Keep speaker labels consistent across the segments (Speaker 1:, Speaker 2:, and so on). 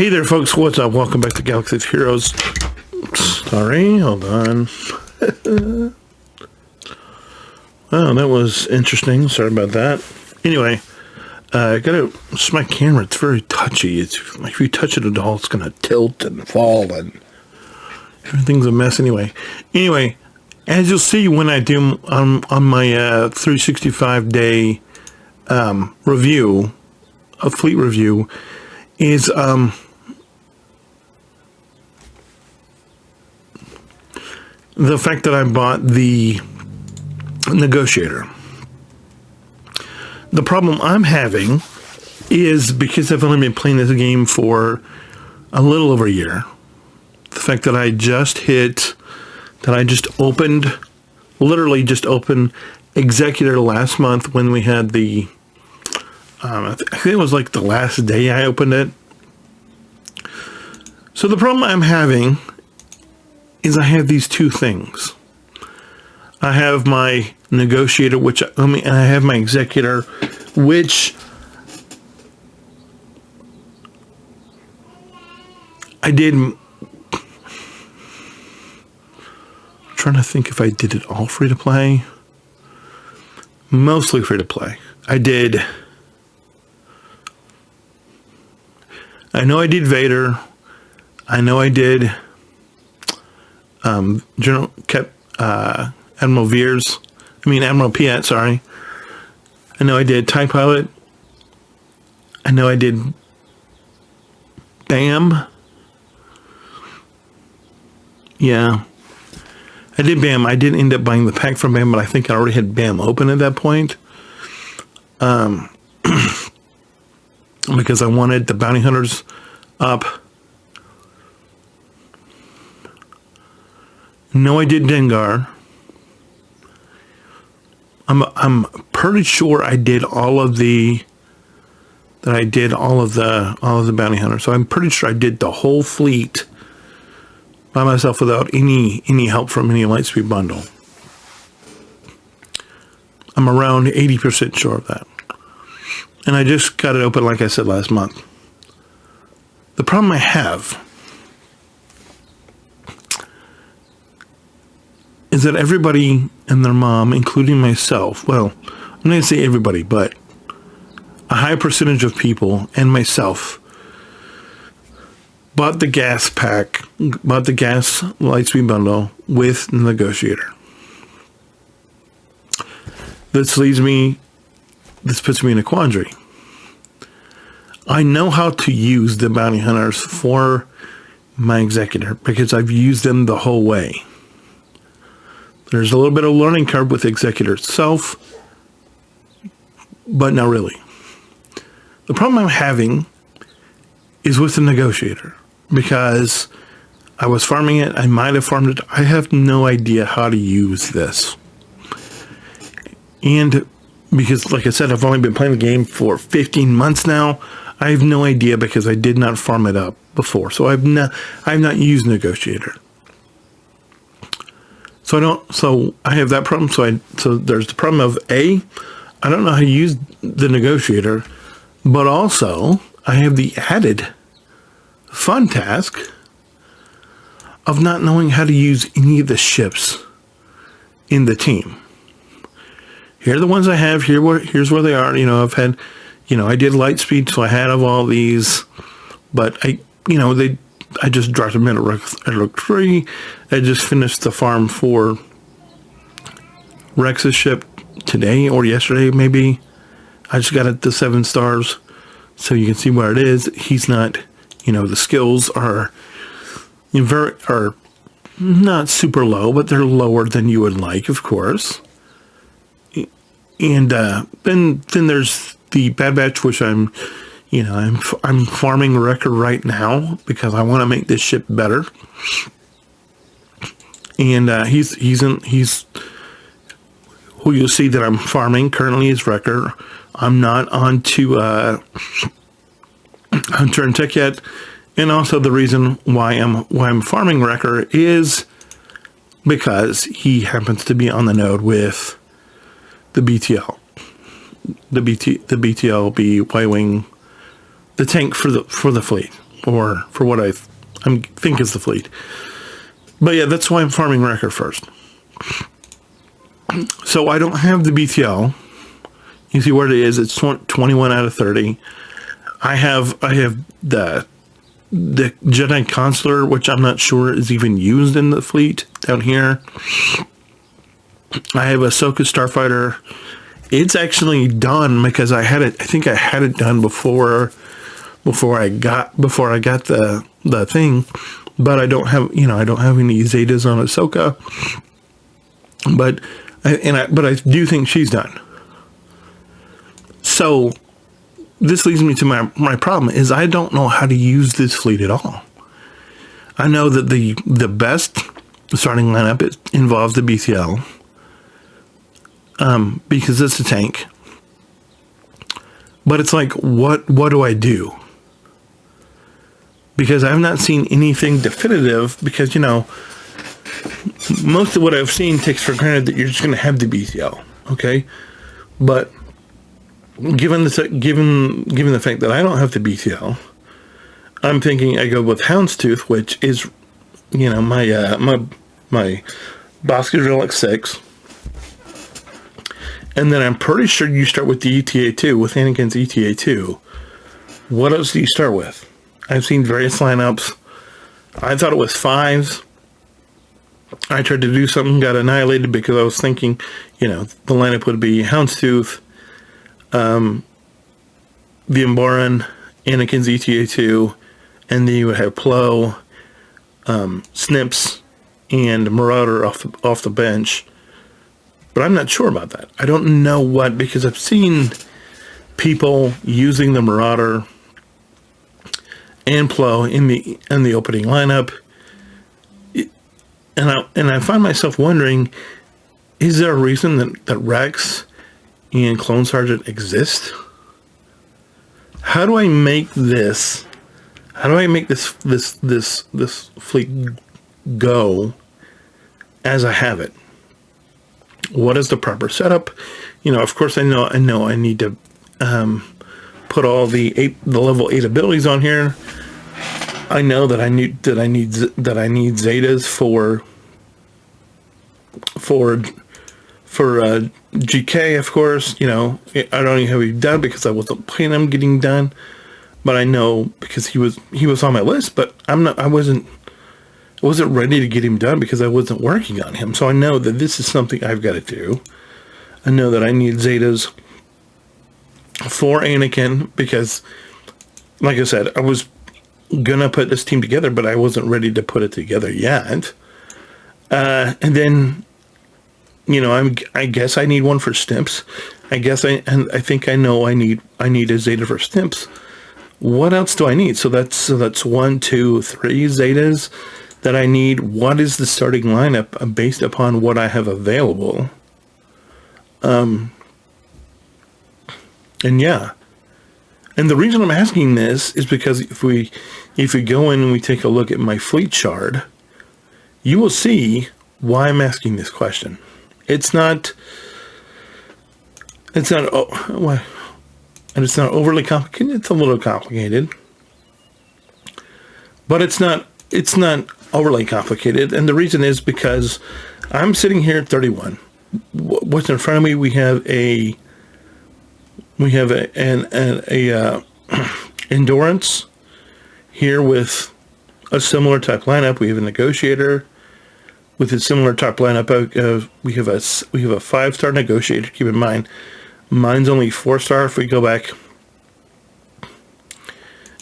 Speaker 1: Hey there, folks. What's up? Welcome back to Galaxy of Heroes. Sorry, hold on. Oh, that was interesting. Sorry about that. Anyway, I gotta. It's my camera. It's very touchy. It's like if you touch it at all, it's gonna tilt and fall, and everything's a mess. Anyway, as you'll see when I do on my 365-day review, a fleet review, is the fact that I bought the Negotiator. The problem I'm having is because I've only been playing this game for a little over a year. The fact that I just literally just opened Executor last month when we had the, I think it was like the last day I opened it. So the problem I'm having is I have these two things. I have my Negotiator, and I have my Executor, which I did. I'm trying to think if I did it all free to play. Mostly free to play. I know I did Vader. I know I did Admiral Piet, sorry. I know I did TIE Pilot. I know I did BAM. Yeah. I did BAM. I did end up buying the pack from BAM, but I think I already had BAM open at that point. Because I wanted the bounty hunters up. No, I did Dengar. I'm pretty sure I did all of the bounty hunters. So I'm pretty sure I did the whole fleet by myself without any help from any Lightspeed bundle. I'm around 80% sure of that. And I just got it open, like I said, last month. The problem I have is that everybody and their mom, including myself, well, I'm not going to say everybody, but a high percentage of people and myself bought the gas Lightspeed bundle with the Negotiator. This puts me in a quandary. I know how to use the bounty hunters for my Executor because I've used them the whole way. There's a little bit of learning curve with the Executor itself, but not really. The problem I'm having is with the Negotiator because I was farming it. I might have farmed it. I have no idea how to use this. And because, like I said, I've only been playing the game for 15 months now. I have no idea because I did not farm it up before. So I've not used Negotiator. So I have that problem. So there's the problem of I don't know how to use the Negotiator, but also I have the added fun task of not knowing how to use any of the ships in the team. Here are the ones I have. Here's where they are. I've had, I did Lightspeed, so I had of all these, but I just dropped them in at Rook 3. I just finished the farm for Rex's ship today or yesterday, maybe. I just got it to 7 stars, so you can see where it is. He's not, the skills are not super low, but they're lower than you would like, of course. And then there's the Bad Batch, which I'm farming Wrecker right now because I want to make this ship better. And he's who you'll see that I'm farming currently is Wrecker. I'm not on to Hunter and Tech yet. And also the reason why I'm farming Wrecker is because he happens to be on the node with the BTL. The BTL be Y-Wing, the tank for the fleet. or for what I think is the fleet. But yeah, that's why I'm farming Wrecker first. So I don't have the BTL. You see where it is. It's 21 out of 30. I have the Jedi Consular, which I'm not sure is even used in the fleet down here. I have Ahsoka Starfighter. It's actually done because I think I had it done before I got the thing, but I don't have any Zetas on Ahsoka. But I do think she's done. So this leads me to my problem is I don't know how to use this fleet at all. I know that the best starting lineup involves the BTL, because it's a tank. But it's like, what do I do? Because I've not seen anything definitive, because, most of what I've seen takes for granted that you're just going to have the BTL, okay? But given the fact that I don't have the BTL, I'm thinking I go with Houndstooth, which is, my Bosque Relic 6. And then I'm pretty sure you start with the ETA-2, with Anakin's ETA-2. What else do you start with? I've seen various lineups. I thought it was 5s. I tried to do something, got annihilated because I was thinking, the lineup would be Houndstooth, the Umbaran, Anakin's ETA-2, and then you would have Plo, Snips, and Marauder off the bench. But I'm not sure about that. I don't know what, because I've seen people using the Marauder and Plo in the opening lineup, and I find myself wondering, is there a reason that Rex and Clone Sergeant exist? How do I make this? How do I make this fleet go as I have it? What is the proper setup? Of course, I know I need to put all the level 8 abilities on here. I know that I need Zetas for GK, of course. I don't even have it done because I wasn't planning on getting done, but I know because he was on my list, but I wasn't ready to get him done because I wasn't working on him. So I know that this is something I've got to do. I know that I need Zetas for Anakin because, like I said, I was gonna put this team together, but I wasn't ready to put it together yet. And then, I guess I need one for Snips. I think I know I need a Zeta for Snips. What else do I need? So that's 1, 2, 3 Zetas that I need. What is the starting lineup based upon what I have available? And yeah. And the reason I'm asking this is because if we go in and we take a look at my fleet shard, you will see why I'm asking this question. It's not overly complicated. It's a little complicated, but it's not overly complicated. And the reason is because I'm sitting here at 31. What's in front of me? We have an endurance here with a similar type lineup. We have a negotiator with a similar type lineup. We have a 5-star negotiator. Keep in mind, mine's only 4-star. If we go back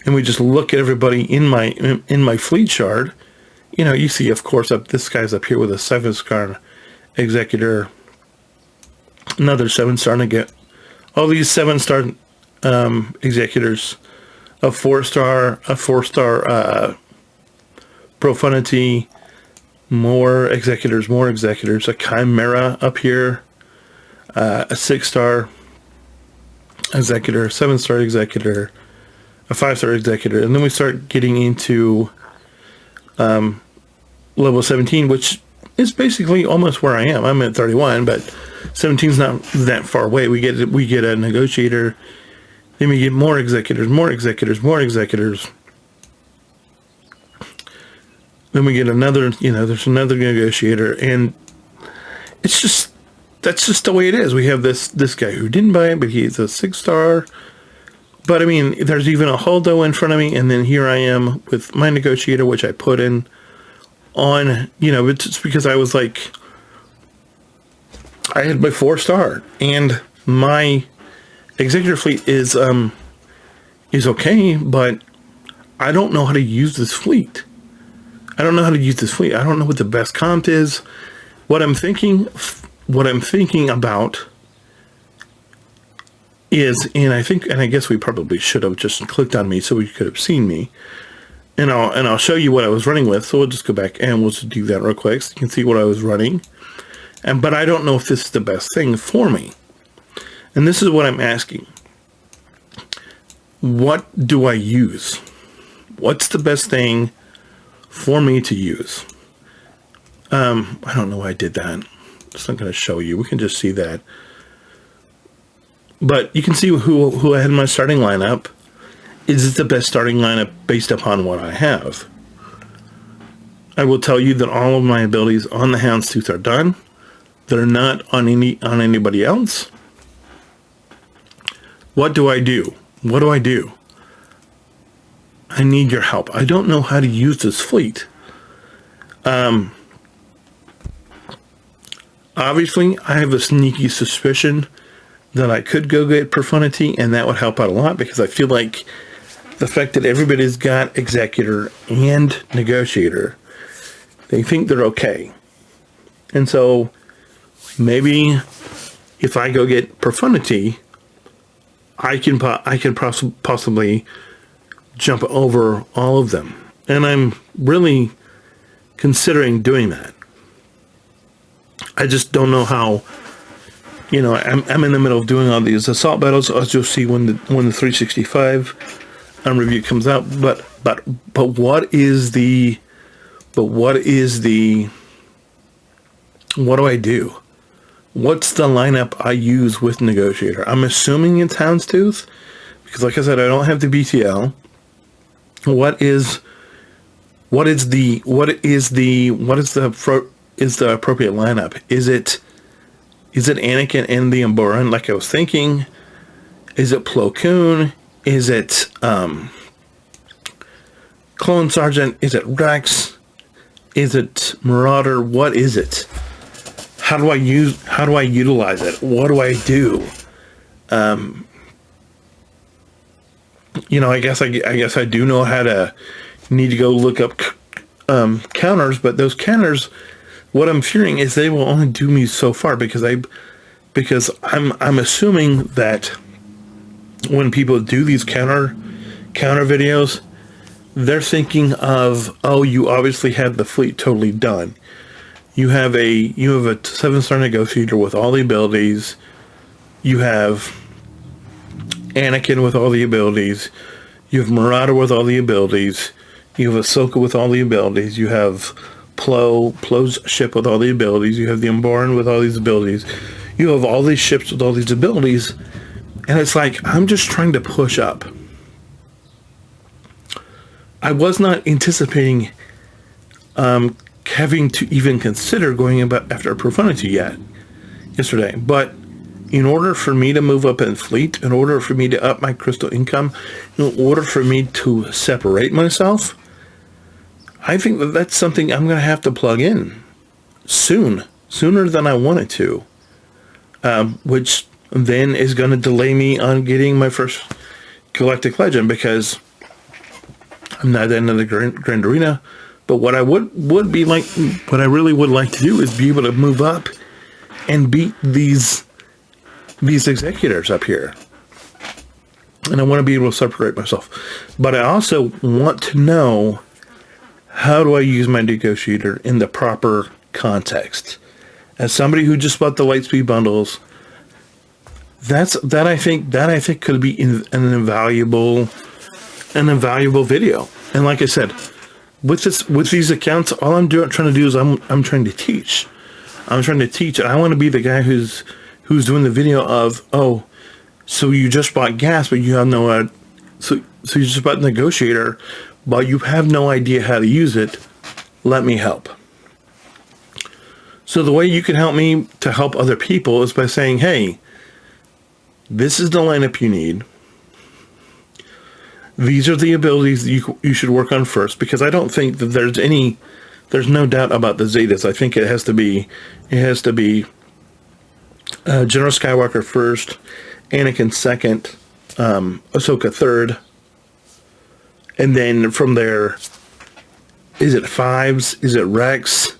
Speaker 1: and we just look at everybody in my fleet shard, you see, of course, this guy's up here with a 7-star executor, another 7-star negate. All these 7-star executors, a 4-star profundity, more executors, a chimera up here, a 6-star executor, 7-star executor, a 5-star executor, and then we start getting into level 17, which is basically almost where I am. I'm at 31, but 17's not that far away. We get a negotiator, then we get more executors, Then we get another, there's another negotiator, and it's just, that's just the way it is. We have this guy who didn't buy it, but he's a 6-star. But I mean, there's even a Holdo in front of me, and then here I am with my negotiator, which I put in on, it's just because I was like, I had my 4-star, and my executor fleet is okay, but I don't know how to use this fleet. I don't know what the best comp is. What I'm thinking about is, and I guess we probably should have just clicked on me so we could have seen me. And I'll show you what I was running with. So we'll just go back and we'll just do that real quick so you can see what I was running. But I don't know if this is the best thing for me. And this is what I'm asking. What do I use? What's the best thing for me to use? I don't know why I did that. It's not going to show you. We can just see that. But you can see who I had in my starting lineup. Is it the best starting lineup based upon what I have? I will tell you that all of my abilities on the Houndstooth are done. They're not on anybody else. What do I do? What do I do? I need your help. I don't know how to use this fleet. Obviously, I have a sneaky suspicion that I could go get Profundity, and that would help out a lot, because I feel like the fact that everybody's got Executor and Negotiator, they think they're okay. And so maybe if I go get Profundity, I can possibly jump over all of them. And I'm really considering doing that. I just don't know how. I'm in the middle of doing all these assault battles, as you'll see when the 365 review comes out. But what do I do? What's the lineup I use with Negotiator? I'm assuming it's Houndstooth, because like I said, I don't have the BTL. What is the appropriate lineup? Is it Anakin and the Umbaran, like I was thinking? Is it Plo Koon? Is it Clone Sergeant? Is it Rex? Is it Marauder? What is it? How do I utilize it? What do I do? I guess I do know how to need to go look up counters, but those counters, what I'm fearing is they will only do me so far, because I'm assuming that when people do these counter videos, they're thinking of, oh, you obviously have the fleet totally done. You have a 7-star Negotiator with all the abilities. You have Anakin with all the abilities. You have Marauder with all the abilities. You have Ahsoka with all the abilities. You have Plo's ship with all the abilities. You have the Umbaran with all these abilities. You have all these ships with all these abilities. And it's like, I'm just trying to push up. I was not anticipating having to even consider going after Profundity yesterday. But in order for me to move up in fleet, in order for me to up my crystal income, in order for me to separate myself, I think that's something I'm going to have to plug in sooner than I wanted to, which then is going to delay me on getting my first Galactic Legend, because I'm not in the Grand Arena. But what I what I really would like to do is be able to move up and beat these executors up here. And I want to be able to separate myself. But I also want to know, how do I use my Negotiator in the proper context? As somebody who just bought the Lightspeed bundles, that I think could be an invaluable video. And like I said, with these accounts, all I'm trying to do is I'm trying to teach. I'm trying to teach, and I want to be the guy who's doing the video of, oh, so you just bought gas, but you have no so you just bought Negotiator, but you have no idea how to use it. let me help. So the way you can help me to help other people is by saying, hey, this is the lineup you need. These are the abilities that you should work on first, because I don't think that there's no doubt about the Zetas. I think it has to be General Skywalker first, Anakin second, Ahsoka third, and then from there, is it Fives? Is it Rex?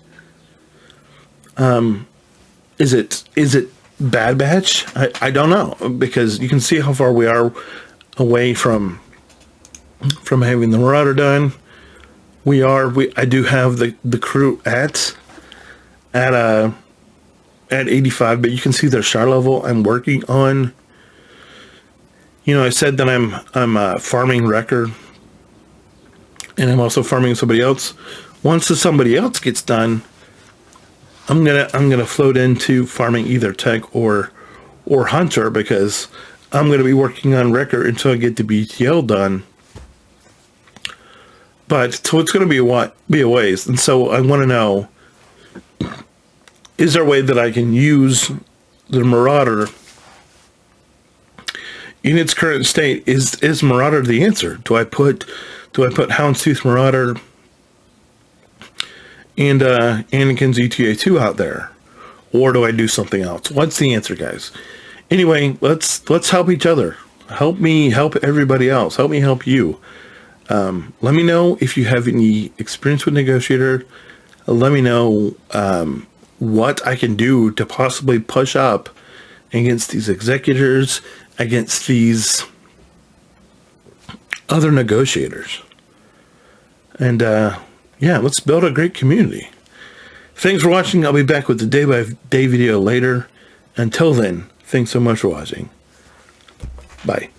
Speaker 1: Is it Bad Batch? I don't know, because you can see how far we are away from having the Marauder done. I do have the crew at 85, but you can see their star level. I'm working on. I said that I'm farming Wrecker, and I'm also farming somebody else. Once somebody else gets done, I'm gonna float into farming either Tech or Hunter, because I'm gonna be working on Wrecker until I get the BTL done. But so it's going to be a ways, and so I want to know: is there a way that I can use the Marauder in its current state? Is Marauder the answer? Do I put Houndstooth Marauder and Anakin's ETA-2 out there, or do I do something else? What's the answer, guys? Anyway, let's help each other. Help me help everybody else. Help me help you. Let me know if you have any experience with Negotiator. Let me know what I can do to possibly push up against these executors, against these other negotiators. And let's build a great community. Thanks for watching. I'll be back with the day-by-day video later. Until then, thanks so much for watching. Bye.